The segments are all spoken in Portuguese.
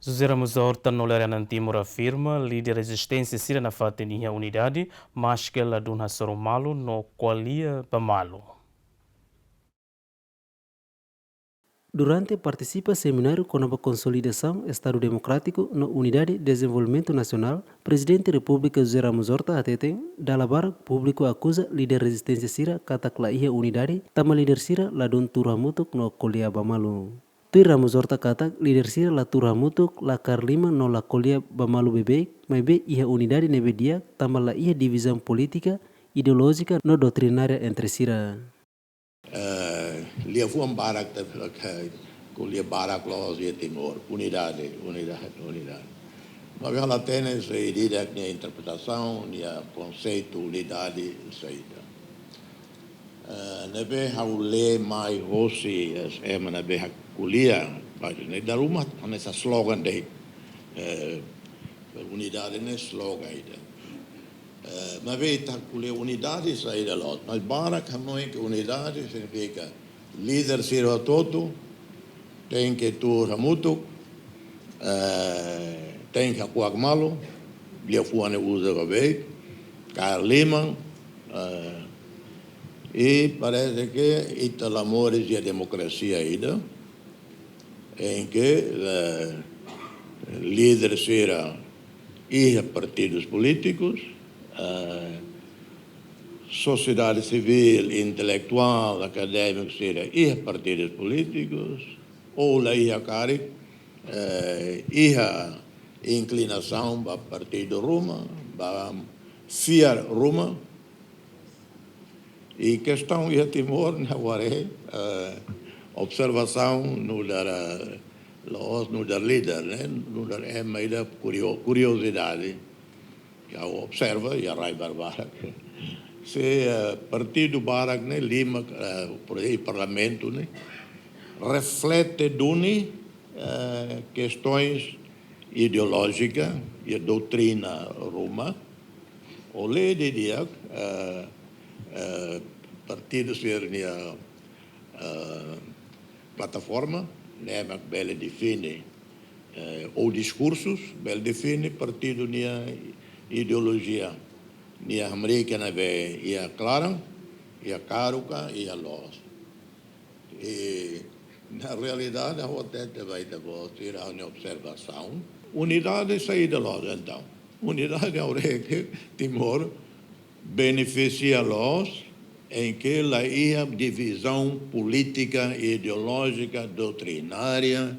José Ramos Horta no Lere Anan Timur afirma líder rezisténsia sira nafatin unidade, maske ladún hasoru malu no qualia malu. Durante participa seminário com a consolidação Estado Democrático na Unidade de Desenvolvimento Nacional, Presidente da República José Ramos Horta atete da labar público acusa líder resistência sira katakla ia unidade, tama líder sira ladun turhamutuk no kolia bamalu. Tui Ramos Horta katak líder sira la turhamutuk la karlima no la kolia bamalu bebek, mebe ia unidade nebe dia tama la ia divisão política, ideológica no doutrinária entre sira. Lia fuam barak kulia barak los e Timor, unidade. Mas ela tem essa ideia que a interpretação, a conceito unidade saída. Nebe haule mai hosi nebe kulia, ne daruma nessa slogan de unidade ne slogan ida. Mas veja que unidade saída lá. Mas barak hamoi que unidade significa líder sira todo, tem que tu ramuto, tem que akuak malu, dia fuane usa babe, carliman, e parece que italamores e a democracia ainda, em que líder sira e partidos políticos, sociedade civil, intelectual, acadêmico, seja, e partidos políticos, ou lá ia cari, ia inclinação para partido Roma, para fiar Roma, e questão ia Timor, na hora, observação no dar líder, né, no dar meio curiosidade, que observa e a Rai Barbara. Se partido Barak ne lima por aí parlamento ne reflete duni questões ideológicas e doutrina Roma o lei de dia partido ser plataforma né bele define ou discursos bele define partido nia ideologia nia americana ve ia clara ia caruca ia los e na realidade a rotete vai da tirar uma observação unidade saída los então unidade ao que Timor beneficia los em que lá ia divisão política ideológica doutrinária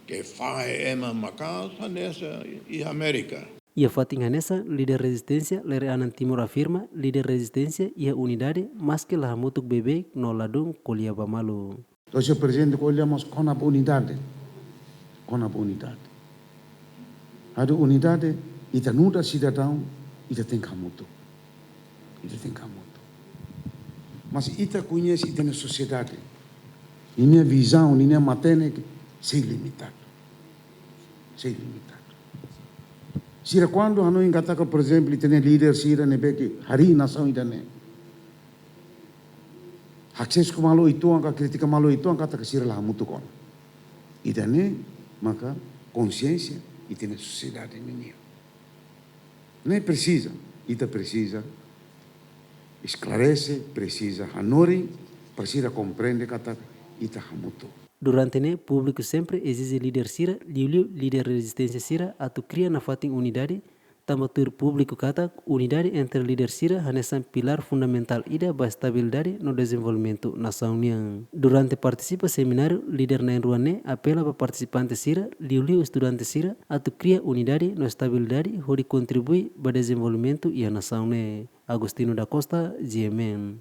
que faz uma casa nessa e América. Ia fatinha nessa, líder resistência, Lere Anan Timur afirma, líder resistência ia unidade, maske la hamutuk bebek no ladún kolia bamalu. Então, presidente, olhamos com a unidade. A unidade, ita nuda cidadão, ita tem hamutuk. Mas ita conhece, ita na sociedade. Minha visão, minha matéria, sem limitado. Sira quando a nós engataka, por exemplo, tem líder sira nebeki hari nação idane. Akses ko malu itu angka kritika malu itu angka tak sira lah mutu kon. Idane maka consciência e tem sociedade menina. Nem precisa, ita precisa esclarece, precisa hanori, precisa compreender kata ita hamutu. Durante ne, público sempre exige líder sira, líder resistência sira, atu cria nafatin unidade, tamatur público kata unidade entre líder sira hanesan pilar fundamental ida ba estabilidade no desenvolvimento nação niang. Durante participa seminário, líder na ruane apela para participantes sira, estudante sira, atu cria unidade no estabilidade, hori contribui ba desenvolvimento e a nação ne. Agostino da Costa, GMN.